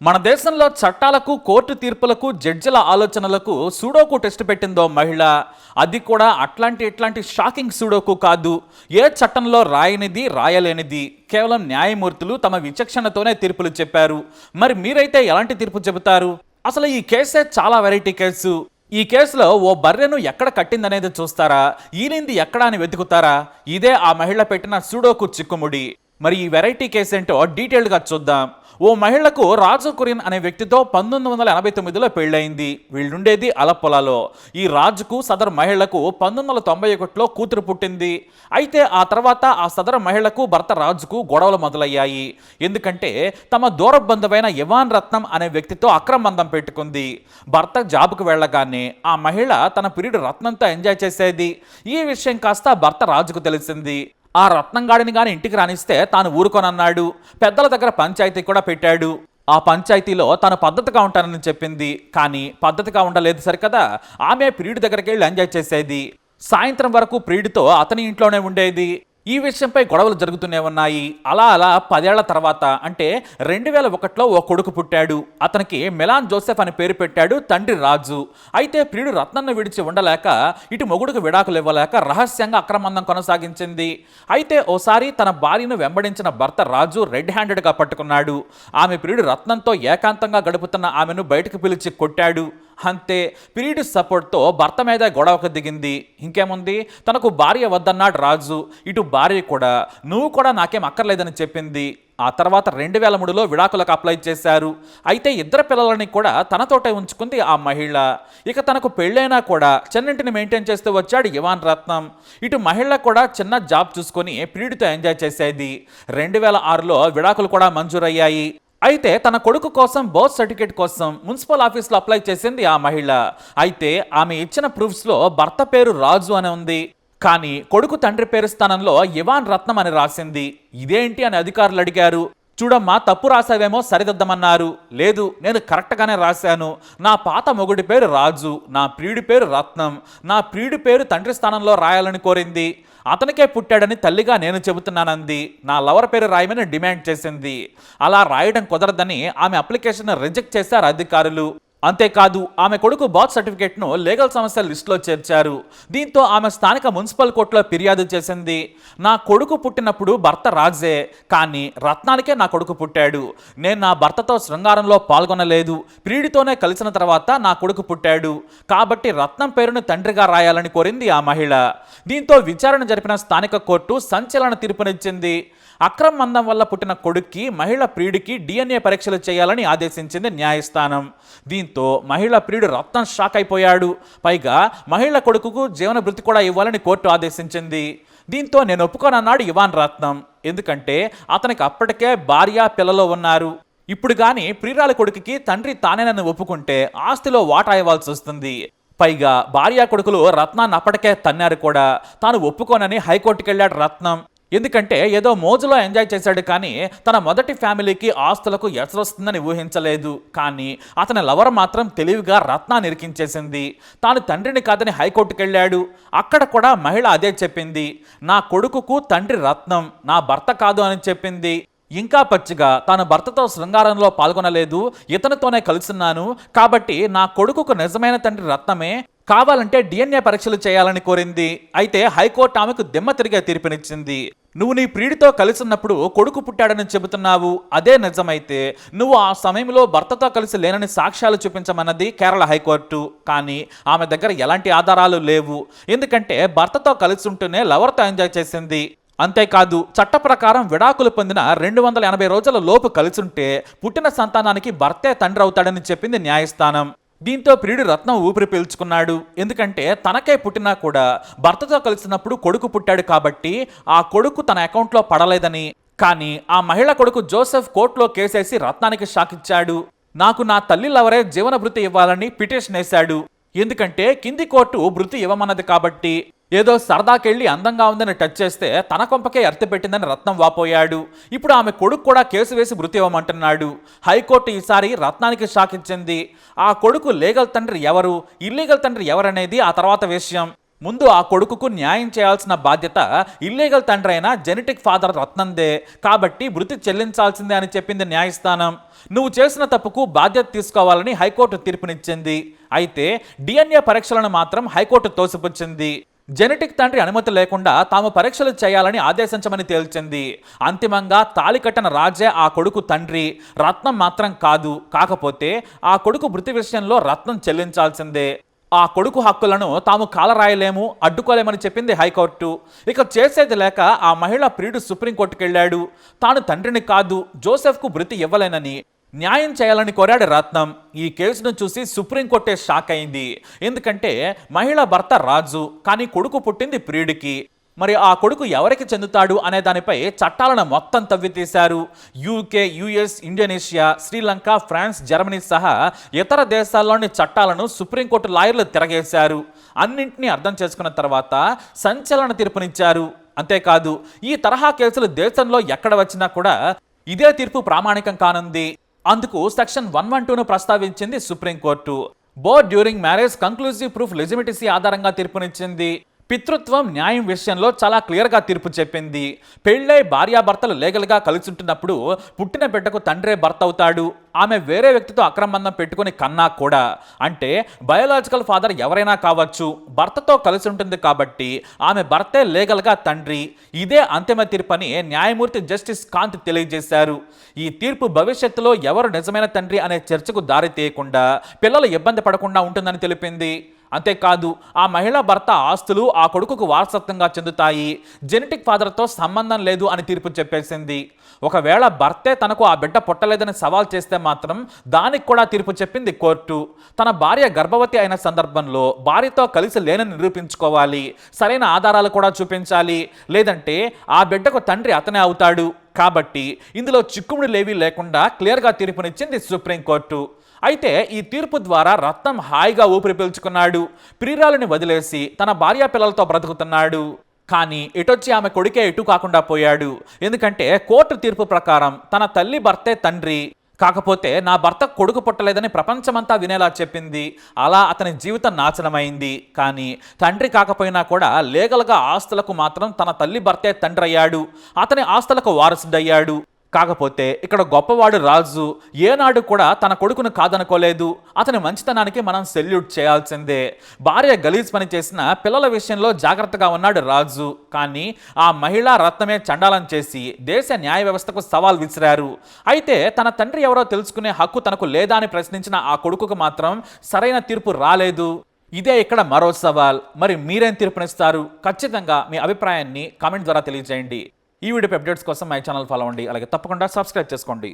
మన దేశంలో చట్టాలకు కోర్టు తీర్పులకు జడ్జిల ఆలోచనలకు సూడోకు టెస్ట్ పెట్టిందో మహిళ. అది కూడా ఇట్లాంటి షాకింగ్ సూడోకు కాదు. ఏ చట్టంలో రాయనిది రాయలేనిది కేవలం న్యాయమూర్తులు తమ విచక్షణతోనే తీర్పులు చెప్పారు. మరి మీరైతే ఎలాంటి తీర్పు చెబుతారు? అసలు ఈ కేసే చాలా వెరైటీ కేసు. ఈ కేసులో ఓ బర్రెను ఎక్కడ కట్టిందనేది చూస్తారా, ఈనింది ఎక్కడ అని వెతుకుతారా? ఇదే ఆ మహిళ పెట్టిన సూడోకు చిక్కుముడి. మరి ఈ వెరైటీ కేసు ఏంటో డీటెయిల్డ్గా చూద్దాం. ఓ మహిళకు రాజు కురియన్ అనే వ్యక్తితో 1989లో పెళ్ళయింది. వీళ్ళుండేది అలప్పొలాలో. ఈ రాజుకు సదరు మహిళకు 1991లో కూతురు పుట్టింది. అయితే ఆ తర్వాత ఆ సదరు మహిళకు భర్త రాజుకు గొడవలు మొదలయ్యాయి. ఎందుకంటే తమ దూర బంధువైన ఇవాన్ రత్నం అనే వ్యక్తితో అక్రమ బంధం పెట్టుకుంది. భర్త జాబ్కు వెళ్ళగానే ఆ మహిళ తన ప్రియుడు రత్నంతో ఎంజాయ్ చేసేది. ఈ విషయం కాస్త భర్త రాజుకు తెలిసింది. ఆ రత్నంగాడిని గాని ఇంటికి రానిస్తే తాను ఊరుకోనన్నాడు. పెద్దల దగ్గర పంచాయతీ కూడా పెట్టాడు. ఆ పంచాయతీలో తాను పద్ధతిగా ఉంటానని చెప్పింది. కానీ పద్ధతిగా ఉండలేదు సరికదా. ఆమె ప్రియుడి దగ్గరికి వెళ్ళి ఎంజాయ్ చేసేది. సాయంత్రం వరకు ప్రియుడితో అతని ఇంట్లోనే ఉండేది. ఈ విషయంపై గొడవలు జరుగుతూనే ఉన్నాయి. అలా 10 ఏళ్ల తర్వాత అంటే 2001లో ఓ కొడుకు పుట్టాడు. అతనికి మెలాన్ జోసెఫ్ అని పేరు పెట్టాడు తండ్రి రాజు. అయితే ప్రియుడు రత్నన్ను విడిచి ఉండలేక ఇటు మొగుడుకు విడాకులు ఇవ్వలేక రహస్యంగా అక్రమందం కొనసాగించింది. అయితే ఓసారి తన భార్యను వెంబడించిన భర్త రాజు రెడ్ హ్యాండెడ్గా పట్టుకున్నాడు. ఆమె ప్రియుడు రత్నంతో ఏకాంతంగా గడుపుతున్న ఆమెను బయటకు పిలిచి కొట్టాడు. అంతే, ప్రియుడి సపోర్ట్తో భర్త మీద గొడవకు దిగింది. ఇంకేముంది, తనకు భార్య వద్దన్నాడు రాజు. ఇటు భార్య కూడా నువ్వు కూడా నాకేం అక్కర్లేదని చెప్పింది. ఆ తర్వాత 2003లో విడాకులకు అప్లై చేశారు. అయితే ఇద్దరు పిల్లలని కూడా తనతోటే ఉంచుకుంది ఆ మహిళ. ఇక తనకు పెళ్ళైనా కూడా చిన్నింటిని మెయింటైన్ చేస్తూ వచ్చాడు ఇవాన్ రత్నం. ఇటు మహిళ కూడా చిన్న జాబ్ చూసుకొని ప్రియుడితో ఎంజాయ్ చేసేది. 2006లో విడాకులు కూడా మంజూరయ్యాయి. అయితే తన కొడుకు కోసం బర్త్ సర్టిఫికేట్ కోసం మున్సిపల్ ఆఫీస్లో అప్లై చేసింది ఆ మహిళ. అయితే ఆమె ఇచ్చిన ప్రూఫ్స్లో భర్త పేరు రాజు అని ఉంది. కానీ కొడుకు తండ్రి పేరు స్థానంలో ఇవాన్ రత్నం అని రాసింది. ఇదేంటి అని అధికారులు అడిగారు. చూడమ్మా, తప్పు రాసావేమో సరిదిద్దమన్నారు. లేదు, నేను కరెక్ట్గానే రాశాను. నా పాత మొగుడి పేరు రాజు, నా ప్రియుడి పేరు రత్నం. నా ప్రియుడి పేరు తండ్రి స్థానంలో రాయాలని కోరింది. అతనికే పుట్టాడని తల్లిగా నేను చెబుతున్నానంది. నా లవర్ పేరు రాయమని డిమాండ్ చేసింది. అలా రాయడం కుదరదని ఆమె అప్లికేషన్ రిజెక్ట్ చేశారు అధికారులు. అంతేకాదు, ఆమె కొడుకు బర్త్ సర్టిఫికేట్ను లీగల్ సమస్యల లిస్టులో చేర్చారు. దీంతో ఆమె స్థానిక మున్సిపల్ కోర్టులో ఫిర్యాదు చేసింది. నా కొడుకు పుట్టినప్పుడు భర్త రాజే, కానీ రత్నానికే నా కొడుకు పుట్టాడు. నేను నా భర్తతో శృంగారంలో పాల్గొనలేదు. ప్రియుడితోనే కలిసిన తర్వాత నా కొడుకు పుట్టాడు. కాబట్టి రత్నం పేరును తండ్రిగా రాయాలని కోరింది ఆ మహిళ. దీంతో విచారణ జరిపిన స్థానిక కోర్టు సంచలన తీర్పునిచ్చింది. అక్రమ బంధం వల్ల పుట్టిన కొడుక్కి మహిళ ప్రియుడికి DNA పరీక్షలు చేయాలని ఆదేశించింది న్యాయస్థానం. దీంతో మహిళ ప్రియుడు రత్నం షాక్ అయిపోయాడు. పైగా మహిళ కొడుకుకు జీవన భృతి కూడా ఇవ్వాలని కోర్టు ఆదేశించింది. దీంతో నేను ఒప్పుకోనన్నాడు ఇవాన్ రత్నం. ఎందుకంటే అతనికి అప్పటికే భార్య పిల్లలు ఉన్నారు. ఇప్పుడు కానీ ప్రియురాలి కొడుకుకి తండ్రి తానేనని ఒప్పుకుంటే ఆస్తిలో వాటా ఇవ్వాల్సి వస్తుంది. పైగా భార్య కొడుకులు రత్నాన్ని అప్పటికే తన్నారు కూడా. తాను ఒప్పుకోనని హైకోర్టుకు వెళ్ళాడు రత్నం. ఎందుకంటే ఏదో మోజులో ఎంజాయ్ చేశాడు, కానీ తన మొదటి ఫ్యామిలీకి ఆస్తులకు ఎసరొస్తుందని ఊహించలేదు. కానీ అతని లవర్ మాత్రం తెలివిగా రత్నాన్ని ఇరికించేసింది. తాను తండ్రిని కాదని హైకోర్టుకు వెళ్ళాడు. అక్కడ కూడా మహిళ అదే చెప్పింది. నా కొడుకుకు తండ్రి రత్నం, నా భర్త కాదు అని చెప్పింది. ఇంకా పచ్చిగా తాను భర్తతో శృంగారంలో పాల్గొనలేదు, ఇతనితోనే కలుసున్నాను. కాబట్టి నా కొడుకుకు నిజమైన తండ్రి రత్నమే, కావాలంటే DNA పరీక్షలు చేయాలని కోరింది. అయితే హైకోర్టు ఆమెకు దిమ్మ తిరిగే తీర్పునిచ్చింది. నువ్వు నీ ప్రియుడితో కలిసిన్నప్పుడు కొడుకు పుట్టాడని చెబుతున్నావు. అదే నిజమైతే నువ్వు ఆ సమయంలో భర్తతో కలిసి లేనని సాక్ష్యాలు చూపించమన్నది కేరళ హైకోర్టు. కానీ ఆమె దగ్గర ఎలాంటి ఆధారాలు లేవు. ఎందుకంటే భర్తతో కలిసి ఉంటూనే లవర్తో ఎంజాయ్ చేసింది. అంతేకాదు, చట్ట ప్రకారం విడాకులు పొందిన 280 రోజుల లోపు కలిసుంటే పుట్టిన సంతానానికి భర్తే తండ్రి అవుతాడని చెప్పింది న్యాయస్థానం. దీంతో ప్రియుడు రత్నం ఊపిరి పీల్చుకున్నాడు. ఎందుకంటే తనకే పుట్టినా కూడా భర్తతో కలిసినప్పుడు కొడుకు పుట్టాడు కాబట్టి ఆ కొడుకు తన అకౌంట్లో పడలేదని. కానీ ఆ మహిళ కొడుకు జోసెఫ్ కోర్టులో కేసేసి రత్నానికి షాక్ ఇచ్చాడు. నాకు నా తల్లి లవరే జీవన భృతి ఇవ్వాలని పిటిషన్ వేశాడు. ఎందుకంటే కింది కోర్టు భృతి ఇవ్వమన్నది కాబట్టి. ఏదో సరదాకెళ్ళి అందంగా ఉందని టచ్ చేస్తే తన కొంపకే ఎర్తి పెట్టిందని రత్నం వాపోయాడు. ఇప్పుడు ఆమె కొడుకు కూడా కేసు వేసి భృతి ఇవ్వమంటున్నాడు. హైకోర్టు ఈసారి రత్నానికి షాక్ ఇచ్చింది. ఆ కొడుకు లీగల్ తండ్రి ఎవరు, ఇల్లీగల్ తండ్రి ఎవరనేది ఆ తర్వాత విషయం. ముందు ఆ కొడుకుకు న్యాయం చేయాల్సిన బాధ్యత ఇల్లీగల్ తండ్రి అయిన జెనెటిక్ ఫాదర్ రత్నందే, కాబట్టి మృతి చెల్లించాల్సిందే అని చెప్పింది న్యాయస్థానం. నువ్వు చేసిన తప్పుకు బాధ్యత తీసుకోవాలని హైకోర్టు తీర్పునిచ్చింది. అయితే డిఎన్ఏ పరీక్షలను మాత్రం హైకోర్టు తోసిపుచ్చింది. జెనెటిక్ తండ్రి అనుమతి లేకుండా తాము పరీక్షలు చేయాలని ఆదేశించమని తేల్చింది. అంతిమంగా తాళి కట్టిన రాజే ఆ కొడుకు తండ్రి, రత్నం మాత్రం కాదు. కాకపోతే ఆ కొడుకు మృతి విషయంలో రత్నం చెల్లించాల్సిందే. ఆ కొడుకు హక్కులను తాము కాలరాయలేము, అడ్డుకోలేమని చెప్పింది హైకోర్టు. ఇక చేసేది లేక ఆ మహిళ ప్రియుడు సుప్రీంకోర్టుకు వెళ్ళాడు. తాను తండ్రిని కాదు, జోసెఫ్కు మృతి ఇవ్వలేనని న్యాయం చేయాలని కోరాడు రత్నం. ఈ కేసును చూసి సుప్రీంకోర్టే షాక్ అయింది. ఎందుకంటే మహిళ భర్త రాజు, కానీ కొడుకు పుట్టింది ప్రియుడికి. మరి ఆ కొడుకు ఎవరికి చెందుతాడు అనే దానిపై చట్టాలను మొత్తం తవ్వితీశారు. UK, US, Indonesia, Sri Lanka, France, Germany సహా ఇతర దేశాల్లోని చట్టాలను సుప్రీంకోర్టు లాయర్లు తిరగేశారు. అన్నింటినీ అర్థం చేసుకున్న తర్వాత సంచలన తీర్పునిచ్చారు. అంతేకాదు, ఈ తరహా కేసులు దేశంలో ఎక్కడ వచ్చినా కూడా ఇదే తీర్పు ప్రామాణికం కానుంది. అందుకు సెక్షన్ 112ను ప్రస్తావించింది supreme court. Both during marriage conclusive proof legitimacy ఆధారంగా తీర్పునిచ్చింది. పితృత్వం, న్యాయం విషయంలో చాలా క్లియర్గా తీర్పు చెప్పింది. పెళ్ళై భార్యాభర్తలు లీగల్గా కలిసి ఉంటున్నప్పుడు పుట్టిన బిడ్డకు తండ్రే భర్త అవుతాడు. ఆమె వేరే వ్యక్తితో అక్రమంబంధం పెట్టుకుని కన్నా కూడా, అంటే బయోలాజికల్ ఫాదర్ ఎవరైనా కావచ్చు, భర్తతో కలిసి ఉంటుంది కాబట్టి ఆమె భర్తే లీగల్గా తండ్రి. ఇదే అంతిమ తీర్పని న్యాయమూర్తి జస్టిస్ కాంత్ తెలియజేశారు. ఈ తీర్పు భవిష్యత్తులో ఎవరు నిజమైన తండ్రి అనే చర్చకు దారి తీయకుండా, పిల్లలు ఇబ్బంది పడకుండా ఉంటుందని తెలిపింది. అంతేకాదు, ఆ మహిళా భర్త ఆస్తులు ఆ కొడుకుకు వారసత్వంగా చెందుతాయి. జెనెటిక్ ఫాదర్తో సంబంధం లేదు అని తీర్పు చెప్పేసింది. ఒకవేళ భర్తే తనకు ఆ బిడ్డ పుట్టలేదని సవాల్ చేస్తే మాత్రం దానికి కూడా తీర్పు చెప్పింది కోర్టు. తన భార్య గర్భవతి అయిన సందర్భంలో భార్యతో కలిసి లేనని నిరూపించుకోవాలి. సరైన ఆధారాలు కూడా చూపించాలి. లేదంటే ఆ బిడ్డకు తండ్రి అతనే అవుతాడు. కాబట్టి ఇందులో చిక్కుముడిలేవీ లేకుండా క్లియర్గా తీర్పునిచ్చింది సుప్రీంకోర్టు. అయితే ఈ తీర్పు ద్వారా రత్నం హాయిగా ఊపిరి పీల్చుకున్నాడు. ప్రియురాలిని వదిలేసి తన భార్య పిల్లలతో బ్రతుకుతున్నాడు. కానీ ఇటొచ్చి ఆమె కొడుకే ఇటు కాకుండా పోయాడు. ఎందుకంటే కోర్టు తీర్పు ప్రకారం తన తల్లి భర్తే తండ్రి. కాకపోతే నా భర్త కొడుకు పుట్టలేదని ప్రపంచమంతా వినేలా చెప్పింది. అలా అతని జీవితం నాశనమైంది. కానీ తండ్రి కాకపోయినా కూడా లీగల్గా ఆస్తులకు మాత్రం తన తల్లి భర్తే తండ్రి అయ్యాడు. అతని ఆస్తులకు వారసుడయ్యాడు. కాకపోతే ఇక్కడ గొప్పవాడు రాజు. ఏనాడు కూడా తన కొడుకును కాదనుకోలేదు. అతని మంచితనానికి మనం సెల్యూట్ చేయాల్సిందే. భార్య గలీజ్ పని చేసిన పిల్లల విషయంలో జాగ్రత్తగా ఉన్నాడు రాజు. కానీ ఆ మహిళా రత్నమే చండాలం చేసి దేశ న్యాయ వ్యవస్థకు సవాల్ విసిరారు. అయితే తన తండ్రి ఎవరో తెలుసుకునే హక్కు తనకు లేదా అని ప్రశ్నించిన ఆ కొడుకుకు మాత్రం సరైన తీర్పు రాలేదు. ఇదే ఇక్కడ మరో సవాల్. మరి మీరేం తీర్పునిస్తారు? ఖచ్చితంగా మీ అభిప్రాయాన్ని కామెంట్ ద్వారా తెలియజేయండి. ఈ వీడియో అప్డేట్స్ కోసం మై ఛానల్ ఫాలో అవ్వండి. అలాగే తప్పకుండా సబ్స్క్రైబ్ చేసుకోండి.